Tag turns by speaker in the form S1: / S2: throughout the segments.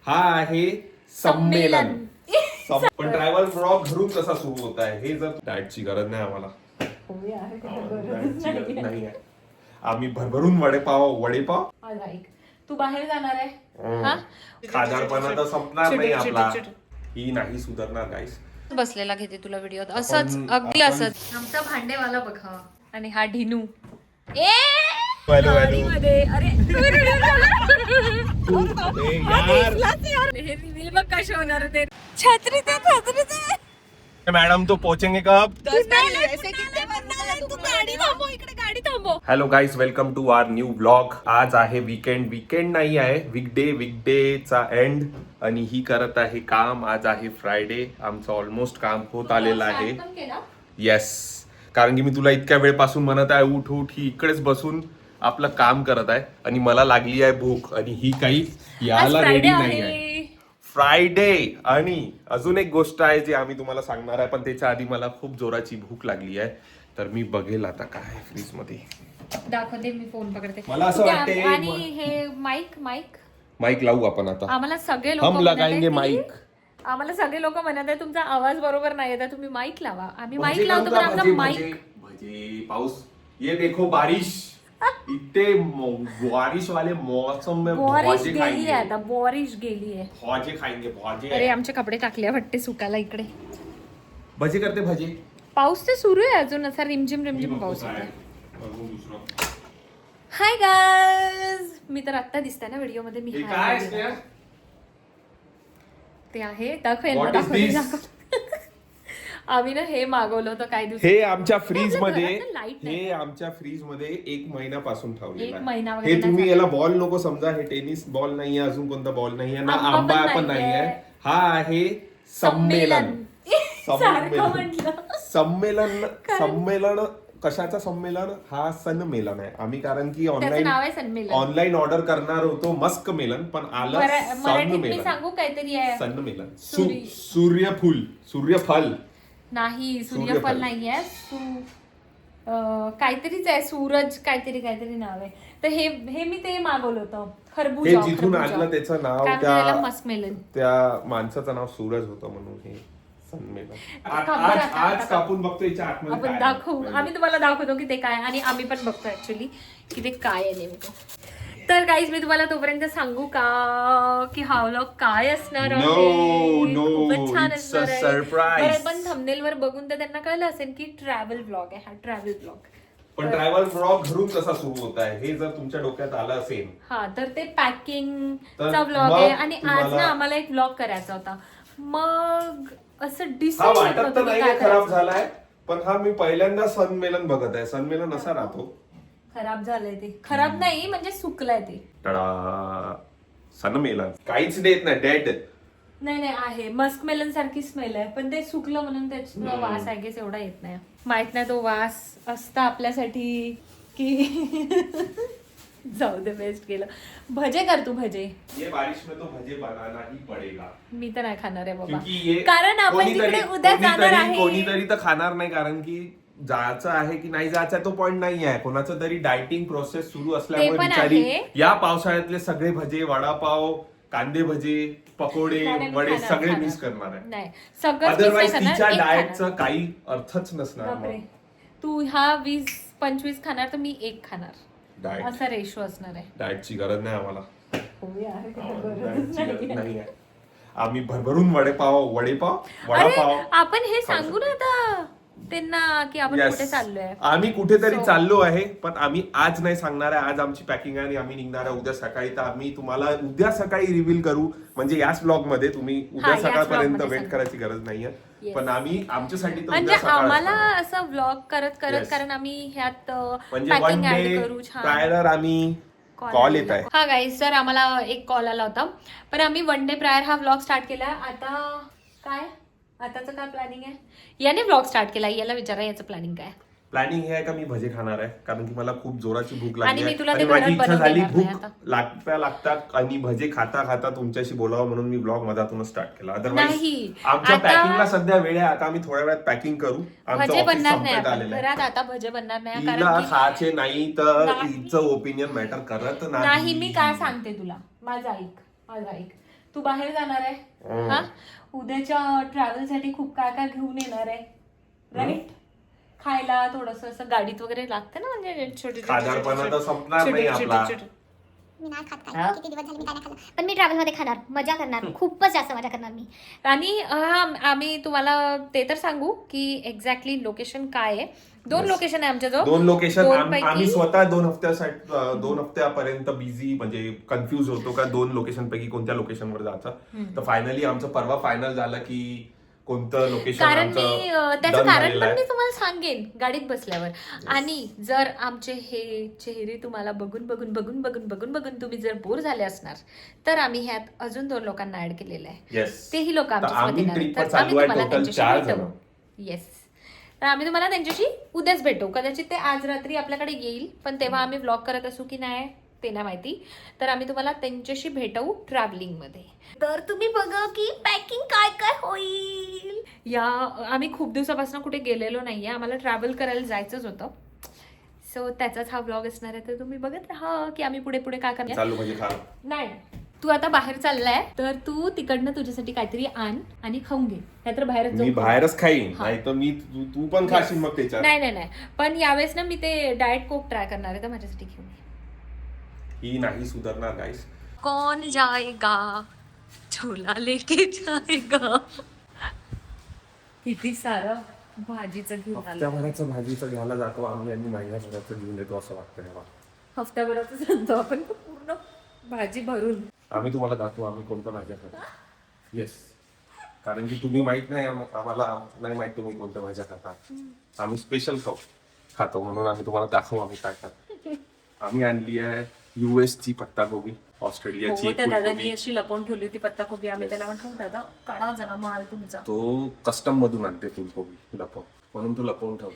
S1: हा आहे संमेलन. पण ट्रॅव्हल ब्लॉग घरून कसा सुरू होत आहे हे जर डाएटची गरज नाही आम्हाला. डाएटची गरज नाही आहे. आम्ही भरभरून वडेपाव
S2: आज ऐक, तू बाहेर जाणार आहे
S1: खादारपणा तर संपणार नाही आपला. ही नाही सुधारणार गाईस.
S2: बसलेला घेते तुला व्हिडिओ असंच अगदी असंच. आमचा भांडेवाला बघा आणि हा ढिनू गाडीमध्ये. अरे हे रिव्हील बघ कसे होणार ते. छत्री ते
S1: मॅडम तो पोचेंगे कब?
S2: गाडी थांबव.
S1: Hello guys, welcome to our new blog. आज आहे वीकेंड नाही आहे, वीकडेचा एंड आणि ही करत आहे काम. आज आहे फ्रायडे. आमचं ऑलमोस्ट काम होत आलेलं आहे. येस, कारण की मी तुला इतक्या वेळपासून म्हणत आहे उठ उठ, ही इकडेच बसून आपलं काम करत आहे आणि मला लागली आहे भूक आणि ही काही यायला रेडी नाही आहे. फ्रायडे. आणि अजून एक गोष्ट आहे जी आम्ही तुम्हाला सांगणार आहे, पण त्याच्या आधी मला खूप जोराची भूक लागली आहे. तर मी बघेल आता काय फ्रीज मध्ये
S2: दाखवते. मी फोन पकडते.
S1: मला असं वाटते
S2: आणि हे माईक
S1: लावू आपण आता.
S2: आम्हाला सगळे
S1: हम लगाएंगे
S2: लोक
S1: माईक.
S2: आम्हाला सगळे लोक म्हणत आहे तुमचा आवाज बरोबर नाही येत, तुम्ही माईक लावा. आम्ही माईक
S1: भजे
S2: लावतो, पण
S1: खाऊंगा,
S2: आमचा
S1: भजे,
S2: माईक.
S1: भजे पाऊस. ये देखो बारिश. इतने बारिश वाले मौसम में
S2: बोरिश
S1: भजे
S2: गेली
S1: खाएंगे.
S2: आहे आता, बोरिश गेली आहे.
S1: भजे खाएंगे भजे.
S2: अरे आमचे कपडे टाकले वाटते सुकायला इकडे.
S1: भजे करते भजे.
S2: पाऊस तर सुरू आहे अजून, असा रिमझिम पाऊस येतो. हाय गाईज, मी तर आत्ता दिसते ना व्हिडिओ मध्ये. मी
S1: हे
S2: hi
S1: काय
S2: बोलते.
S1: स्नेहा?
S2: ते आहे दाखव.
S1: What is this?
S2: आम्ही ना हे मागवलं होतं काही दिवस.
S1: हे आमच्या फ्रीज मध्ये
S2: Light नाही.
S1: हे आमच्या फ्रीज मध्ये 1 महिन्यापासून ठेवलेलं
S2: एक महिना
S1: आहे.
S2: वगैरे
S1: हे तुम्ही
S2: नाही
S1: याला बॉल नको समजा. हे टेनिस बॉल नाहीये, अजून कोणता बॉल नाहीये ना,
S2: आंबा
S1: आंबा
S2: पण
S1: पण
S2: नाहीये.
S1: नाहीये. हा आहे संमेलन.
S2: सारखं म्हटलं.
S1: संमेलन कशाचं संमेलन? हा सन्मेलन आहे. आम्ही कारण की
S2: त्याचं नाव आहे सन्मेलन.
S1: ऑनलाईन ऑर्डर करणार होतो मस्क मेलन, पण आलं
S2: मराठीत मी
S1: सन्मेलन.
S2: सांगू काहीतरी आहे.
S1: सन्मेलन.
S2: सूर्य-
S1: सूर्यफल
S2: नाही,
S1: सूर्यफल.
S2: सूर्यफल नाहीये. काहीतरीच आहे, सूरज काहीतरी नाव आहे. तर हे मी ते मागवलं होतं.
S1: हे जिथून आणलं त्याचं नाव
S2: मस्कमेलन.
S1: त्या माणसाचं नाव सूरज होतं म्हणून हे सन्मेलन. आज कापून बघतो याच्या आतमध्ये
S2: आपण
S1: काय
S2: दाखवू.
S1: आहे.
S2: आम्ही तुम्हाला दाखवतो की ते काय, आणि आम्ही पण बघतो ऍक्च्युली की ते काय आहे नेमकं. तर काहीच मी तुम्हाला तोपर्यंत सांगू का की हा व्लॉग काय असणार आहे.
S1: No,
S2: खूपच छान
S1: it's
S2: असणार
S1: a
S2: आहे.
S1: surprise.
S2: बरं, पण थंबनेल वर बघून तर त्यांना कळलं असेल की ट्रॅव्हल ब्लॉग आहे हा. Travel blog.
S1: पण ट्रॅव्हल ब्लॉग घरून कसा सुरू होत आहे हे जर तुमच्या डोक्यात आलं असेल,
S2: हा, तर ते पॅकिंगचा
S1: तर
S2: ब्लॉग
S1: मग
S2: आहे. आणि आज ना
S1: तुम्हाला-
S2: आम्हाला एक ब्लॉग करायचा होता. मग असं
S1: हा
S2: डिसाईड
S1: वाटत तर नाही खराब झालाय, पण हा मी पहिल्यांदा सन्मेलन बघत आहे. सन्मेलन असा राहतो.
S2: खराब झालंय ते. खराब नाही म्हणजे सुकलंय ते.
S1: टडा. सन्मेलन काहीच देत नाही, डेड.
S2: नाही आहे. मस्कमेलन सारखी स्मेल आहे, पण ते सुकलं म्हणून त्याचा वास आहे गेस एवढा येत नाही. माहित नाही तो वास असता आपल्यासाठी की जाऊ दे, बेस्ट केलं. भजे कर तू. भजे
S1: ये बारिश में तो भजे बनाना ही पडेगा.
S2: मी तर नाही खाणार आहे बाबा,
S1: क्योंकि ये
S2: कारण आपण तिकडे उद्या जाणार आहे.
S1: कोणीतरी तर खाणार नाही, कारण की जायचं आहे की नाही जायचं तो पॉइंट नाही आहे. कोणाचं तरी डायटिंग प्रोसेस सुरू असल्यामुळे
S2: पण
S1: बिचारी
S2: आहे.
S1: या पावसाळ्यातले सगळे भजे, वडापाव, कांदे भजे, पकोडे,
S2: नाही,
S1: वडे
S2: खाणार,
S1: सगळे
S2: खाणार.
S1: मिस करणार आहे.
S2: नाही, सगळं
S1: अदरवाईज तिच्या डाएटचं काही अर्थच नसणार.
S2: बापरे, तू हा 20-25 खाणार तर मी 1 खाणार.
S1: डाएट
S2: असा रेशो असणार आहे.
S1: डाएटची गरज नाही आम्हाला.
S2: गरज
S1: डाएटची गरज नाही आहे. आम्ही भरभरून वडापाव
S2: अरे
S1: वडापाव
S2: आपण हे सांगू ना आता त्यांना की आपण
S1: Yes.
S2: कुठे चाललोय.
S1: आम्ही कुठेतरी चाललो आहे, पण आम्ही आज नाही सांगणार आहे. आज आमची पॅकिंग आहे आणि आम्ही निघणार आहे उद्या सकाळी. तर आम्ही तुम्हाला उद्या सकाळी रिव्हील करू, म्हणजे याच ब्लॉग मध्ये. तुम्ही उद्या
S2: याच
S1: सकाळपर्यंत
S2: vlog मध्ये
S1: वेट करायची गरज नाहीये.
S2: Yes.
S1: पण आम्ही आमच्यासाठी तर
S2: म्हणजे
S1: उद्या सकाळ
S2: आम्हाला
S1: असणार.
S2: असं व्लॉग करत
S1: Yes.
S2: कारण आम्ही ह्यात
S1: म्हणजे वन
S2: पॅकिंग ऍड
S1: डे
S2: करू. छान
S1: प्रायर आम्ही कॉल येत आहे.
S2: हा गाईज, सर आम्हाला एक कॉल आला होता, पण आम्ही 1 डे प्रायर हा व्लॉग स्टार्ट केला. आताचं काय प्लॅनिंग आहे? याने व्लॉग स्टार्ट केला, याला विचारा याचं प्लॅनिंग काय.
S1: प्लॅनिंग हे आहे का मी भजे खाणार आहे, कारण की मला खूप जोराची भूक
S2: आणि
S1: लागली
S2: मी
S1: आहे
S2: तुला
S1: आणि
S2: ते
S1: माझी
S2: घरात
S1: इच्छा
S2: बनवून
S1: झाली
S2: देणार नाही
S1: भूक लागतात आणि भजे खाता खाता तुमच्याशी बोलावं म्हणून मी ब्लॉग मधातूनच स्टार्ट केला. अदरवाईज
S2: नाही,
S1: आमच्या
S2: आता-
S1: पॅकिंगला सध्या वेळ आहे. आता आम्ही थोड्या वेळात पॅकिंग करू. आमचं
S2: भजे
S1: ऑफिस
S2: बनणार नाही
S1: संपत
S2: आपण
S1: आलेलं आहे.
S2: घरात. आता भजे बनणार नाही
S1: तिला
S2: कारण की
S1: खायचे नाही तर
S2: नाही.
S1: तिचं ओपिनियन मॅटर करत
S2: नाही. मी काय सांगते तुला, माझं ऐक. तू बाहेर जाणार आहे हा, उद्याच्या ट्रॅव्हल साठी खूप काय काय घेऊन येणार आहे, राईट? खायला थोडस असं गाडीत वगैरे लागतं ना, म्हणजे छोटे
S1: खादारपणा तर संपणार नाही आपला.
S3: मी नाही खात काय, किती दिवस झाले मी काय नाही खाल्लं. पण मी ट्रॅव्हल मध्ये खाणार, मजा करणार, खूपच जास्त मजा करणार मी.
S2: आणि आम्ही तुम्हाला ते तर सांगू की एक्झॅक्टली लोकेशन काय आहे. 2 लोकेशन आहे आमच्या जवळ.
S1: 2 लोकेशन.
S2: दोनपैकी-
S1: आम्ही स्वतः 2 हफ्त्यापर्यंत बिझी, म्हणजे कन्फ्युज होतो का 2 लोकेशन पैकी कोणत्या लोकेशनवर जायचं. तर फायनली आमचं परवा फायनल झालं की कोणतं लोकेशन
S2: कारण मी त्याचं कारण पण मी तुम्हाला सांगेन गाडीत बसल्यावर. आणि जर आमचे हे चेहरे तुम्हाला बघून बघून बघून बघून बघून बघून तुम्ही जर बोर झाले असणार, तर आम्ही ह्यात अजून 2 लोकांना ऍड केलेले आहे. तेही लोक आमच्यासोबत येणार आहेत. तर आम्ही तुम्हाला त्यांच्याशी भेटू. येस, तर आम्ही तुम्हाला त्यांच्याशी उद्याच भेटू. कदाचित ते आज रात्री आपल्याकडे येईल, पण तेव्हा आम्ही व्लॉग करत असू की नाही ते नाही माहिती. तर आम्ही तुम्हाला त्यांच्याशी भेटवू ट्रॅव्हलिंग मध्ये. तर तुम्ही बघा की पॅकिंग काय काय होईल. आम्ही खूप दिवसापासून कुठे गेलेलो नाहीये, आम्हाला ट्रॅव्हल करायला जायचंच होतं. सो त्याचाच हा व्लॉग असणार आहे. तर तुम्ही बघत राहा की आम्ही पुढे पुढे काय करणार. नाही, तू आता बाहेर चाललाय तर तू तिकडनं तुझ्यासाठी काहीतरी आण आणि खाऊन घे, नाहीतर बाहेरच
S1: मी
S2: जाऊन
S1: बाहेरच खाईन, नाही तर मी तू पण खाशील मग त्याच्यात.
S2: नाही, पण यावेळेस ना मी ते डाएट कोक ट्राय करणार आहे, तर माझ्यासाठी घेऊन ये.
S1: ही नाही सुधारणार गाईस.
S2: कौन जाएगा झोला लेके जाएगा. किती सारं भाजीचं घेऊन आलं.
S1: हफ्त्याभराचं भाजीचं घ्यायला जातो आम्ही आणि महिन्याभराचं घेऊन येतो असं वाटतं मला.
S2: हफ्त्याभराचं सांगतो आपण पूर्ण भाजी भरून.
S1: आम्ही तुम्हाला दाखवू आम्ही कोणत्या भाज्या खातो. येस, कारण की तुम्ही माहित नाही, आम्हाला नाही माहित तुम्ही कोणत्या भाज्या खाता. आम्ही स्पेशल खातो म्हणून आम्ही तुम्हाला दाखवू आम्ही काय खातो. आम्ही आणली आहे US ची पत्ताकोबी, ऑस्ट्रेलियाची
S2: त्या दादानी अशी लपवून ठेवली होती पत्ताकोबी. आम्ही त्याला म्हणतो दादा काढा जरा माल तुमचा.
S1: तो कस्टम मधून आणते फुलकोबी लपवून, म्हणून तो लपवून ठेवतो.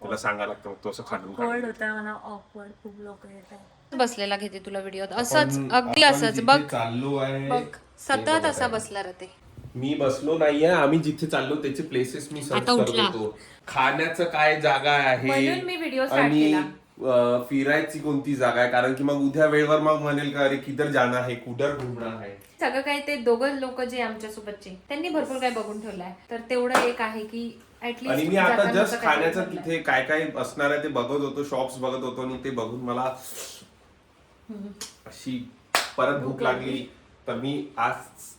S1: त्याला सांगायला लागतं तो असं खाणून
S2: होता मला ऑकवर्ड. खूप लोक येतात. बसलेला घेते तुला व्हिडिओ असंच, अगदी असंच बघ.
S1: चाललो आहे
S2: बघ सतत असा बसला राहते.
S1: मी बसलो नाहीये, आम्ही जिथे चाललो त्याचे प्लेसेस मी सर्च करत होतो. खाण्याचं काय जागा आहे
S2: म्हणून मी व्हिडिओ स्टार्ट
S1: आणि
S2: केला.
S1: फिरायची कोणती जागा आहे, कारण की मग उद्या वेळेवर मग म्हणेल का अरे किधर जाना है, कुठर घुमणं आहे.
S2: सगळं काय ते 2 लोक जे आमच्या सोबतचे त्यांनी भरपूर काय बघून ठेवलंय. तर तेवढं एक आहे की
S1: आणि
S2: ऍटलीस्ट
S1: मी आता जस्ट खाण्याचं तिथे काय काय असणार आहे ते बघत होतो, शॉप्स बघत होतो आणि ते बघून मला अशी परत भूक लागली. तर मी आज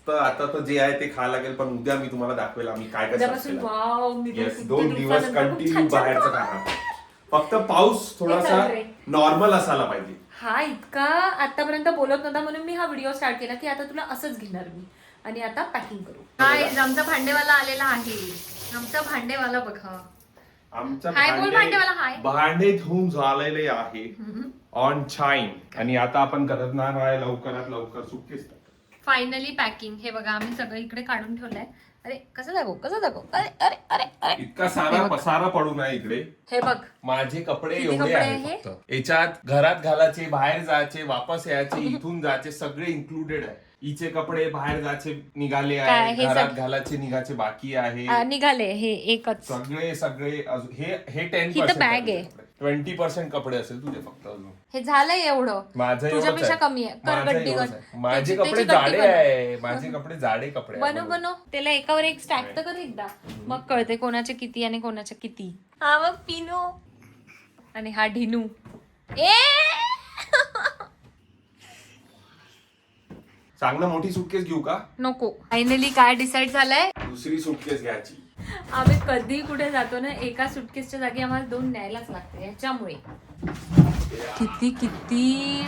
S1: तर आता तर जे आहे ते खायला लागेल, पण उद्या मी तुम्हाला दाखवेल आम्ही काय काय सर्च केलं. येस, 2 दिवस कंटिन्यू बाहेरचं खाणार. फक्त पाऊस थोडासा नॉर्मल असायला पाहिजे.
S2: हा इतका आतापर्यंत बोलत नव्हता, म्हणून मी हा व्हिडिओ स्टार्ट केला की आता तुला असंच घेणार मी. आणि आता पॅकिंग करू. हाय, आमचा भांडेवाला आलेला आहे. आमचा भांडेवाला बघा.
S1: आमचं
S2: हाय बोल भांडेवाला. हाय.
S1: भांडे धुवून झालेले आहे ऑन टाइम. आणि आता आपण करणार आहे लवकरात लवकर सुटकेस.
S2: Finally packing. हे बघा आम्ही सगळं इकडे काढून ठेवलंय. अरे कसं दाखव. अरे अरे अरे अरे
S1: इतका सारा पसारा पडून आहे इकडे.
S2: हे बघ
S1: माझे कपडे
S2: किती
S1: एवढे
S2: कपडे
S1: आहेत
S2: आहे?
S1: फक्त. याच्यात घरात घालायचे, बाहेर जायचे, वापस यायचे, इथून जायचे, सगळे इन्क्लुडेड आहे. हिचे कपडे बाहेर जायचे निघाले
S2: काय,
S1: आहे,
S2: हे
S1: घरात
S2: सग-
S1: घालायचे निघाचे बाकी आहे.
S2: निघाले हे एकच.
S1: सगळे हे
S2: ही तर bag आहे.
S1: 20% कपडे असेल तुझे फक्त अजून.
S2: हे झालंय एवढं.
S1: माझं
S2: तुझ्यापेक्षा कमी आहे. कर
S1: माझं
S2: गड्डी
S1: एवढंच
S2: कर.
S1: आहे. माझे
S2: त्याची-
S1: कपडे
S2: त्याची गड्डी
S1: जाडे
S2: बनव.
S1: आहे, माझे कपडे जाडे कपडे आहे.
S2: बनव त्याला एकावर एक स्टॅक तर कर एकदा, मग कळते कोणाचे किती आणि कोणाचे किती. हा मग पिनू आणि हा ढिनू. ए
S1: सांग ना, मोठी सुटकेस घेऊ का?
S2: नको. फायनली काय डिसाइड झालंय,
S1: दुसरी सुटकेस घ्यायची.
S2: आम्ही कधी कुठे जातो ना, एका सुटकेसच्या जागी आम्हाला 2 न्यायलाच लागते. याच्यामुळे किती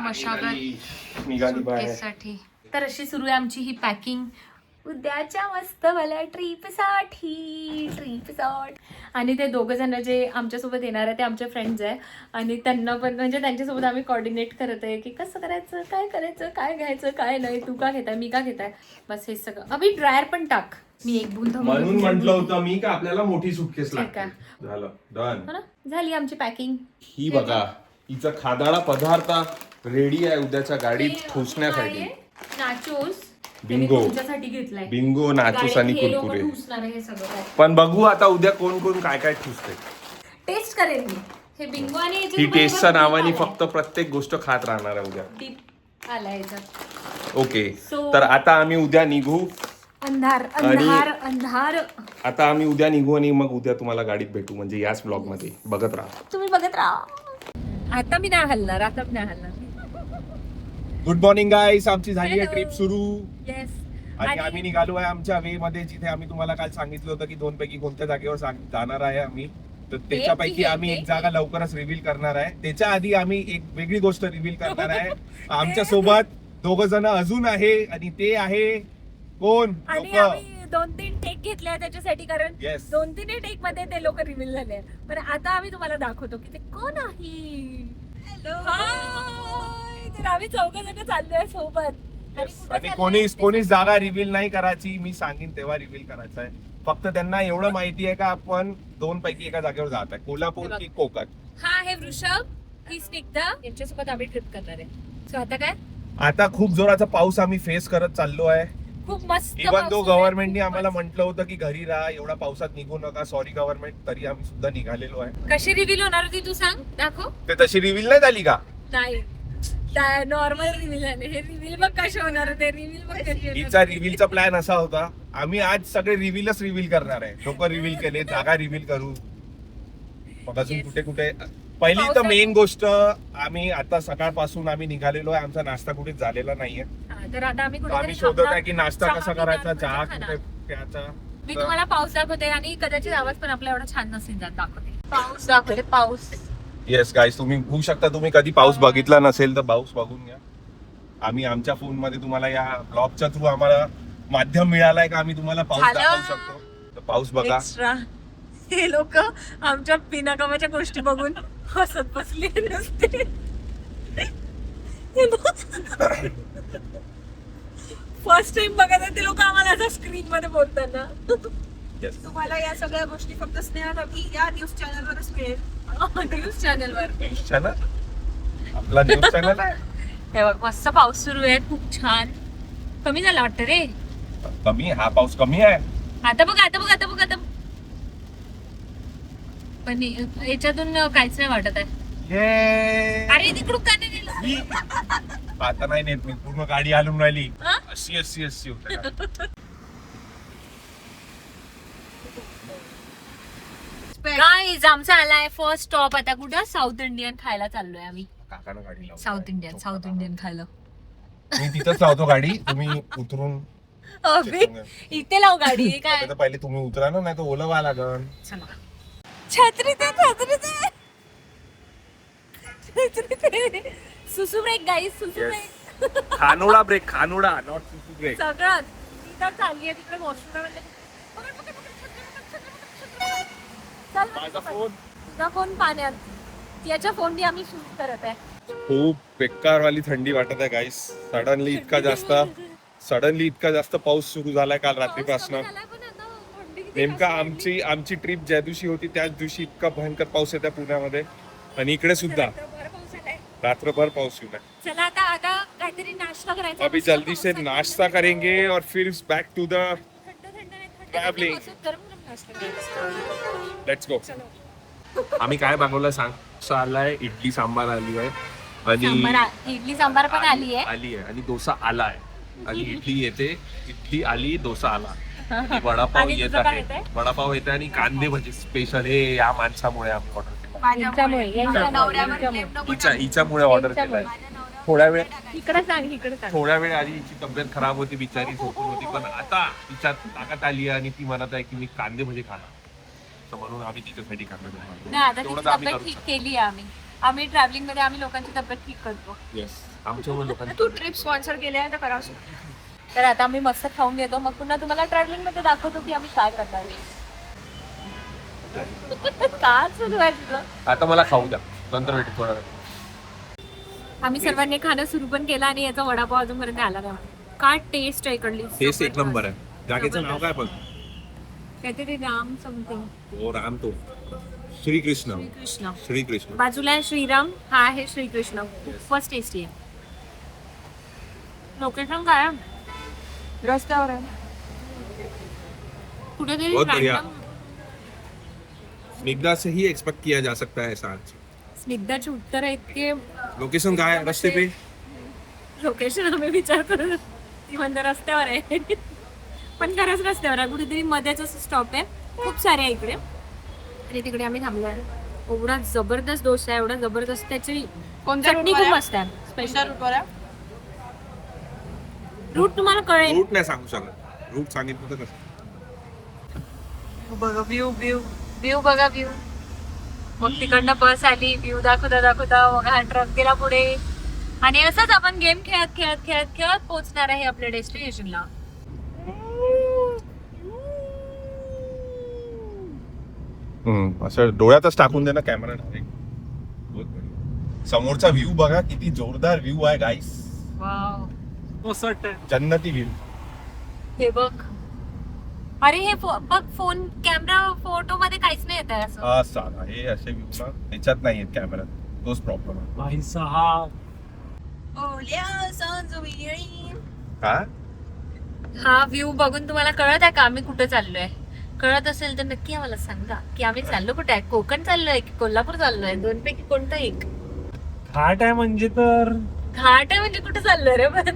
S2: मशागत
S1: निघाली बाहेर.
S2: सुटकेससाठी. तर अशी सुरू आहे आमची ही पॅकिंग उद्याच्या मस्त मला ट्रिपसाठी. आणि ते 2 जण जे आमच्यासोबत येणार आहे ते आमचे फ्रेंड्स आहे. आणि त्यांना पण म्हणजे त्यांच्यासोबत आम्ही कॉर्डिनेट करत आहे की कसं करायचं, काय घ्यायचं, काय नाही, तू का घेताय, मी का घेताय, बस हे सगळं. अभि ड्रायर पण टाक. मी एक बूंद
S1: म्हणून म्हटलं होतं मी का आपल्याला मोठी सुटकेस
S2: ठीक आहे.
S1: लागते. झालं, डन.
S2: हो ना, झाली आमची पॅकिंग.
S1: ही बघा, हिचा खादाडा पदार्थ रेडी आहे उद्याच्या गाडीत ठुसण्यासाठी.
S2: Nachos
S1: Bingo.
S2: तुमच्यासाठी घेतलाय.
S1: बिंगो, नाचूस आणि
S2: गाडीत हे लोकं
S1: कुरकुरे.
S2: ठुसणार आहे हे सगळं काय.
S1: पण बघू आता उद्या कोण कोण काय काय ठुसते.
S2: टेस्ट करेन मी हे बिंगो. आणि
S1: ही टेस्टच्या नावाने फक्त प्रत्येक गोष्ट खात राहणार आहे उद्या.
S2: डीप आलाय याच्यात.
S1: ओके
S2: So-
S1: तर आता आम्ही उद्या निघू.
S2: अंधार अंधार अंधार.
S1: आता आम्ही उद्या निघू आणि मग उद्या तुम्हाला गाडीत भेटू, म्हणजे याच ब्लॉग मध्ये बघत राहा.
S2: तुम्ही बघत राहा. आता मी नाही हलणार, आता मी नाही हलणार.
S1: गुड मॉर्निंग गाईस, आमची झाली आहे
S2: Hello.
S1: ट्रिप सुरू
S2: येस.
S1: आणि आम्ही निघालो आहे आमच्या वे मध्ये, जिथे आम्ही तुम्हाला काल सांगितलं होतं की 2 पैकी कोणत्या जागेवर जाणार आहे आम्ही. तर त्याच्यापैकी आम्ही एक जागा लवकरच रिव्हील करणार आहे. त्याच्या आधी आम्ही एक वेगळी गोष्ट रिव्हील करणार आहे. आमच्या सोबत 2 जण अजून आहे आणि ते आहे कोण?
S2: आणि
S1: लोकं.
S2: आम्ही 2-3 टेक घेतले त्याच्यासाठी, कारण
S1: Yes.
S2: 2-3 टेक मध्ये ते लोक रिव्हील झाले. पण आता आम्ही तुम्हाला दाखवतो की ते कोण आहे. तर आम्ही 4 जण चाललोय सोबत. आणि कुठे
S1: आणि
S2: चाललोय?
S1: कोणीच जागा रिव्हील नाही करायची, मी सांगेन तेव्हा रिव्हील करायचं आहे. फक्त त्यांना एवढं माहिती आहे का आपण 2 पैकी एका जागेवर जात आहे, कोल्हापूर की कोकण.
S2: हा आहे वृषभ, ही स्निग्धा, यांच्यासोबत आम्ही ट्रिप करणार आहे. सो आता काय,
S1: आता खूप जोराचा पाऊस आम्ही फेस करत चाललो आहे.
S2: खूप मस्त
S1: इवन
S2: पाऊस
S1: दो
S2: सुरू आहे,
S1: गव्हर्नमेंटने
S2: खूप
S1: आम्हाला
S2: मस्त.
S1: म्हटलं होतं की घरी राहा, एवढा पावसात निघू नका, सॉरी गव्हर्नमेंट, तरी आम्ही सुद्धा निघालेलो आहे.
S2: कशी रिव्हील होणार होती तू सांग, दाखव.
S1: ते तशी रिव्हील नाही झाली का?
S2: नाही, नॉर्मल रिव्हील झाले. हे रिव्हील बघ कसे होणार होते, रिव्हील बघ कशी होणार
S1: हिचा
S2: होती.
S1: रिव्हीलचा प्लॅन असा होता, आम्ही आज सगळे रिव्हीलच रिव्हील करणार आहे. लोक रिव्हील केले, जागा रिव्हील करू, मग अजून
S2: Yes.
S1: कुठे कुठे. पहिली तर
S2: पावसात-
S1: मेन गोष्ट, आम्ही आता सकाळपासून आम्ही निघालेलो आहे, आमचा नाश्ता कुठेच झालेला नाहीये.
S2: हा, तर आता आम्ही
S1: तर
S2: कुठेतरी
S1: आम्ही शोधत
S2: थांबणार.
S1: आहे की नाश्ता
S2: चहा
S1: कसा
S2: पिणार,
S1: करायचा,
S2: भजी
S1: चहा
S2: खाणार.
S1: कुठे प्यायचा.
S2: मी तुम्हाला पाऊस दाखवते आणि कदाचित आवाज पण आपला एवढा छान नसेल जात, दाखवते पाऊस, दाखवते पाऊस.
S1: येस गाईस, तुम्ही बघू शकता, तुम्ही कधी पाऊस बघितला नसेल तर पाऊस बघून घ्या. आम्ही आमच्या फोन मध्ये तुम्हाला या ब्लॉगच्या थ्रू आम्हाला माध्यम मिळालंय का आम्ही तुम्हाला पाऊस
S2: झालं.
S1: दाखवू शकतो. तर पाऊस बघा.
S2: एक्स्ट्रा हे लोक आमच्या बिनाकामाच्या गोष्टी बघून हसत बसले नसते. फर्स्ट टाइम बघत ते लोक आम्हाला असं स्क्रीन मध्ये बोलताना.
S1: Yes.
S4: तुम्हाला या सगळ्या गोष्टी फक्त स्नेहासाठी या न्यूज चॅनलवरच मिळेल.
S2: न्यूज चॅनलवर.
S1: न्यूज चॅनल, आपला न्यूज चॅनल आहे.
S2: हे बघ, मस्त पाऊस सुरू आहे, खूप छान. कमी झाला वाटतं रे.
S1: कमी, हा पाऊस कमी आहे.
S2: आता बघ, आता बघ, आता बघ, आता बघ. पण याच्यातून काहीच नाही वाटत आहे.
S1: ये.
S2: अरे तिकडून का नाही गेलं?
S1: आता नाही नेत मी, पूर्ण गाडी हलून राहिली.
S2: हा?
S1: अशी होते का?
S2: गाईज, आमचा आलाय फर्स्ट स्टॉप. आता कुठं? साऊथ इंडियन खायला चाललोय आम्ही.
S1: काकानं गाडी लावली.
S2: साऊथ इंडियन खायला.
S1: मी तिथंच लावतो गाडी, तुम्ही उतरून.
S2: अबे, इथे लाव गाडी. हे काय?
S1: आता तर पहिले तुम्ही उतरा ना, नाही तर ओलं व्हा लागल.
S2: चला. छत्री दे, छत्री दे. छत्री दे. सुसू ब्रेक गाईज, सुसू ब्रेक.
S1: खानोडा ब्रेक, खानोडा, नॉट सुसू ब्रेक.
S2: सगळं तिथं चालली आहे, तिकडे वॉशरूम.
S1: माझा फोन
S2: तुझा फोन पाण्यात, याच्या फोननी आम्ही शूट करत आहे.
S1: खूप बेकार वाली थंडी वाटत आहे गाईस. सडनली इतका जास्त पाऊस सुरू झालाय काल रात्रीपासून. नेमका आमची ट्रिप ज्या दिवशी होती त्याच दिवशी इतका भयंकर पाऊस येतो पुण्यामध्ये, आणि इकडे सुद्धा रात्रभर पाऊस येत आहे.
S2: चला आता काहीतरी नाश्ता करायचा.
S1: अभी जल्दी से नाश्ता करेंगे और फिर back to the traveling. Let's go. आम्ही काय मागवलं सांग. आलाय इडली सांबार आली आहे, आणि
S2: इडली सांबार पण आली आहे.
S1: आणि डोसा आला आहे, आणि इडली येते. इडली आली, डोसा आला, आणि वडापाव
S2: आणि
S1: येत
S2: तुझं काय
S1: आहे.
S2: येतंय?
S1: वडापाव येते आणि कांदे भजी स्पेशल. हे या माणसामुळे आम्ही ऑर्डर केलं.
S2: यांच्यामुळे
S1: हिच्यामुळे ऑर्डर केलाय. थोड्या वेळ आधी हिची तब्येत खराब होती, बिचारी झोपून होती, पण आता तिच्या ताकद आली आणि ती म्हणत आहे की मी कांदे भजी खाणार. तर म्हणून आम्ही तिच्यासाठी खाणार.
S2: नाही, आता
S1: तेवढं
S2: तिची
S1: तर आम्ही
S2: तब्येत
S1: करू
S2: ठीक केली आहे. आम्ही ट्रॅव्हलिंग मध्ये आम्ही लोकांची तब्येत ठीक करतो.
S1: येस, आमच्यामुळे लोकांनी.
S4: तू ट्रिप स्पॉन्सर केली आहे तर करा.
S2: तर आता आम्ही मस्त खाऊन घेतो, मग पुन्हा तुम्हाला ट्रॅव्हलिंग मध्ये दाखवतो की आम्ही काय करणार आहे. का सुरू आहे तुझं?
S1: आता मला खाऊ द्या, नंतर भेटू थोडा वेळ.
S2: आम्ही सर्वांनी खाणं सुरू पण केलं आणि याचा वडापाव अजूनपर्यंत आला नाही. काय टेस्ट आहे इकडली.
S1: टेस्ट एक नंबर आहे. जागेचं नाव काय पण?
S2: काहीतरी राम समथिंग.
S1: हो, राम तो श्रीकृष्ण.
S2: कृष्ण.
S1: श्रीकृष्ण.
S2: बाजूला आहे श्रीराम, हा आहे श्रीकृष्ण. खूपच टेस्टी आहे. लोकेशन काय आहे?
S4: रस्त्यावर आहे.
S2: कुठेतरी
S1: बहुत बढ़िया.
S2: random
S1: स्निग्धा से ही एक्सपेक्ट किया जा सकता है ऐसा आज.
S2: स्निग्धाचे उत्तर आहेत की
S1: लोकेशन काय आहे रस्ते पे?
S2: लोकेशन आम्ही विचार करू ती म्हणजे रस्त्यावर आहे पण खरंच रस्त्यावर आहे कुठेतरी मध्येच असं स्टॉप आहे खूप सारे आहे इकडे आणि तिकडे आम्ही थांबलो आहे. एवढा जबरदस्त डोसा आहे एवढा जबरदस्त त्याची चटणी खूप मस्त आहे स्पेशल रूट तुम्हाला कळेल.
S1: रूट नाही सांगू शकत रूट सांगितलं तर कसं
S2: बघा व्ह्यू व्ह्यू व्ह्यू बघा व्ह्यू मग तिकडनं बस आली व्ह्यू दाखवता मग हा ट्रक गेला पुढे आणि असंच आपण गेम खेळत खेळत खेळत खेळत पोहोचणार आहे आपल्या डेस्टिनेशनला.
S1: असं डोळ्यातच टाकून दे ना कॅमेरा डायरेक्ट. समोरचा व्ह्यू बघा किती जोरदार व्ह्यू आहे गाईस.
S2: वाव
S1: जन्नती व्ह्यू.
S2: हे बघ अरे हे बघ फोन कॅमेरा फोटो मध्ये काहीच नाही येत आहे असं.
S1: हा साला हे असे व्ह्यू ना त्याच्यात नाही आहेत कॅमेरा तोच प्रॉब्लेम आहे.
S4: ओल्या सांजवेळी
S1: हा
S2: हा व्ह्यू बघून तुम्हाला कळत आहे का आम्ही कुठे चाललोय. कळत असेल तर नक्की आम्हाला सांगा की आम्ही चाललो कुठे आहे. कोकण चाललोय की कोल्हापूर चाललोय दोन पैकी कोणतं एक.
S5: घाट आहे म्हणजे तर
S2: घाट आहे म्हणजे कुठे चाललोय रे पण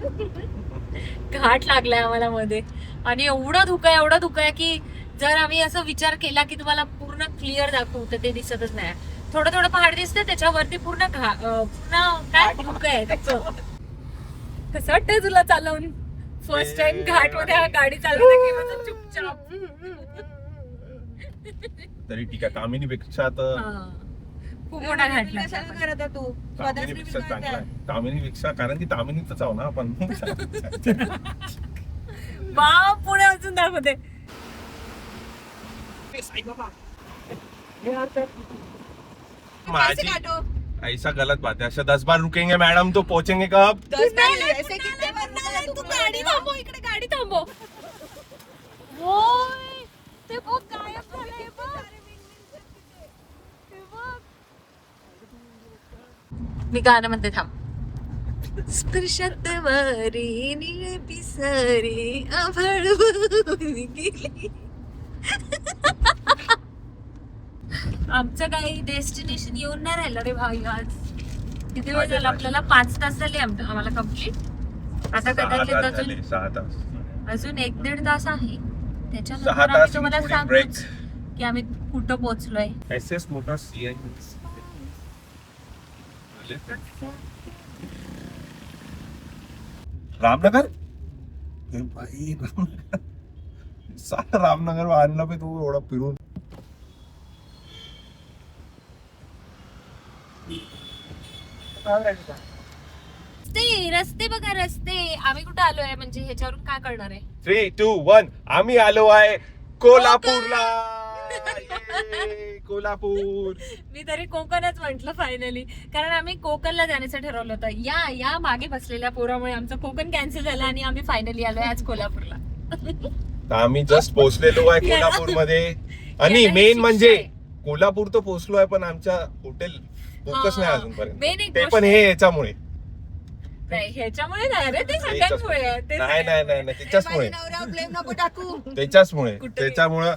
S2: घाट लागलाय आम्हाला मध्ये आणि एवढा धुका आहे की जर आम्ही असं विचार केला की तुम्हाला पूर्ण क्लिअर दाखवू तर ते दिसतच नाही. थोडं थोडं पहाड दिसतंय त्याच्यावरती पूर्ण काय धुकं आहे त्याचं. कसं वाटतंय तुला चालवून फर्स्ट टाइम घाट मध्ये गाडी चालवते चुपचाप.
S1: तरी ठीक आहे कामिनीपेक्षा तर
S2: खूप मोठा घाट लागला.
S4: करत आहे तू
S1: तामिनीपेक्षा चांगला आहे. तामिनीपेक्षा कारण की तामिनीतच आहो ना आपण.
S2: बाप पुढे अजून दाखवते.
S1: माझी ऐसा गलत बात है. अच्छा 10 बार रुकेंगे मैडम तो पहुंचेंगे कब.
S2: तू गाडी थांबव इकडे गाडी थांबव. ओय, ते बघ गायब झालंय बघ. ते बघ. मी गाणं म्हणते थांब. स्पर्शात वारी निळे पिसारी आभाळ वाहून गेली. आमचं काही डेस्टिनेशन येऊन नाही राहिलं रे भाई आज. किती वेळ झाला आपल्याला 5 तास झाले आम्हाला कम्प्लीट. आता कदाचित
S1: 6 तास
S2: अजून 1-1.5 तास आहे.
S1: 6
S2: त्याच्यानंतर आम्ही
S1: तास
S2: तुम्हाला
S1: ब्रेक.
S2: सांगू की आम्ही कुठं पोहोचलोय.
S1: SS Motors Ramnagar. ए भाई रामनगर. साला रामनगर आणलं पे तू एवढा फिरून.
S2: रस्ते बघा रस्ते. आम्ही कुठं आलोय म्हणजे ह्याच्यावरून काय करणार आहे.
S1: 3, 2, 1 आम्ही आलो आहे कोल्हापूरला. ये, कोल्हापूर.
S2: मी तरी कोकणच म्हंटल फायनली कारण आम्ही कोकणला जाण्याचं ठरवलं होतं. या मागे बसलेल्या पोरामुळे आमचं कोकण कॅन्सल झालं आणि आम्ही फायनली आलोय आज कोल्हापूरला.
S1: आम्ही जस्ट पोहोचलेलो आहे कोल्हापूर मध्ये आणि मेन म्हणजे कोल्हापूर तर पोहोचलो आहे पण आमच्या हॉटेल बुकच नाही
S2: main
S1: अजूनपर्यंत.
S2: एक
S1: ते
S2: गोष्ट
S1: पण हे याच्यामुळे
S2: नाही ह्याच्यामुळे नाही रे ते सगळ्यांमुळे आहे. ते
S1: नाही त्याच्याचमुळे
S4: ब्लेम नको टाकू.
S1: त्याच्यामुळे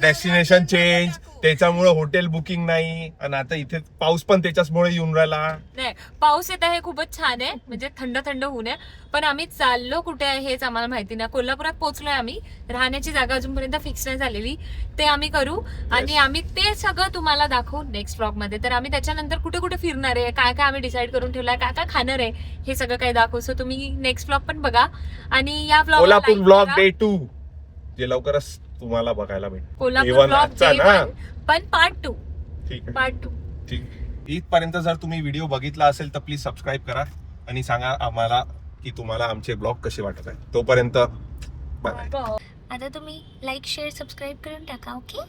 S1: डेस्टिनेशन चेंज त्याच्यामुळे हॉटेल बुकिंग नाही आणि आता इथे पाऊस पण त्याच्याचमुळे येऊन राहिला.
S2: नाही पाऊस येत आहे खूपच छान आहे म्हणजे थंड थंड होऊन आहे. पण आम्ही चाललो कुठे आहे हेच आम्हाला माहिती नाही. कोल्हापुरात पोहोचलोय आम्ही. राहण्याची जागा अजूनपर्यंत फिक्स नाही झालेली. ते आम्ही करू आणि आम्ही ते सगळं तुम्हाला दाखवू नेक्स्ट ब्लॉग मध्ये. तर आम्ही त्याच्यानंतर कुठे कुठे फिरणार आहे काय काय आम्ही डिसाईड करून ठेवलंय काय काय खाणार आहे हे सगळं काही दाखवू. सो तुम्ही नेक्स्ट ब्लॉग पण बघा आणि या
S1: कोल्हापूर ब्लॉग
S2: ब्लॉग
S1: डे 2 जे लवकरच तुम्हाला बघायला भेटेल.
S2: कोल्हापूर ब्लॉग
S1: आजचा ना
S2: पण पार्ट 2.
S1: ठीक आहे
S2: पार्ट 2
S1: ठीक. इथपर्यंत जर तुम्ही व्हिडिओ बघितला असेल तर प्लीज सबस्क्राईब करा आणि सांगा आम्हाला की तुम्हाला आमचे ब्लॉग कसे वाटत आहे. तोपर्यंत बाय.
S3: आता तुम्ही लाईक शेअर सबस्क्राईब करून टाका. ओके.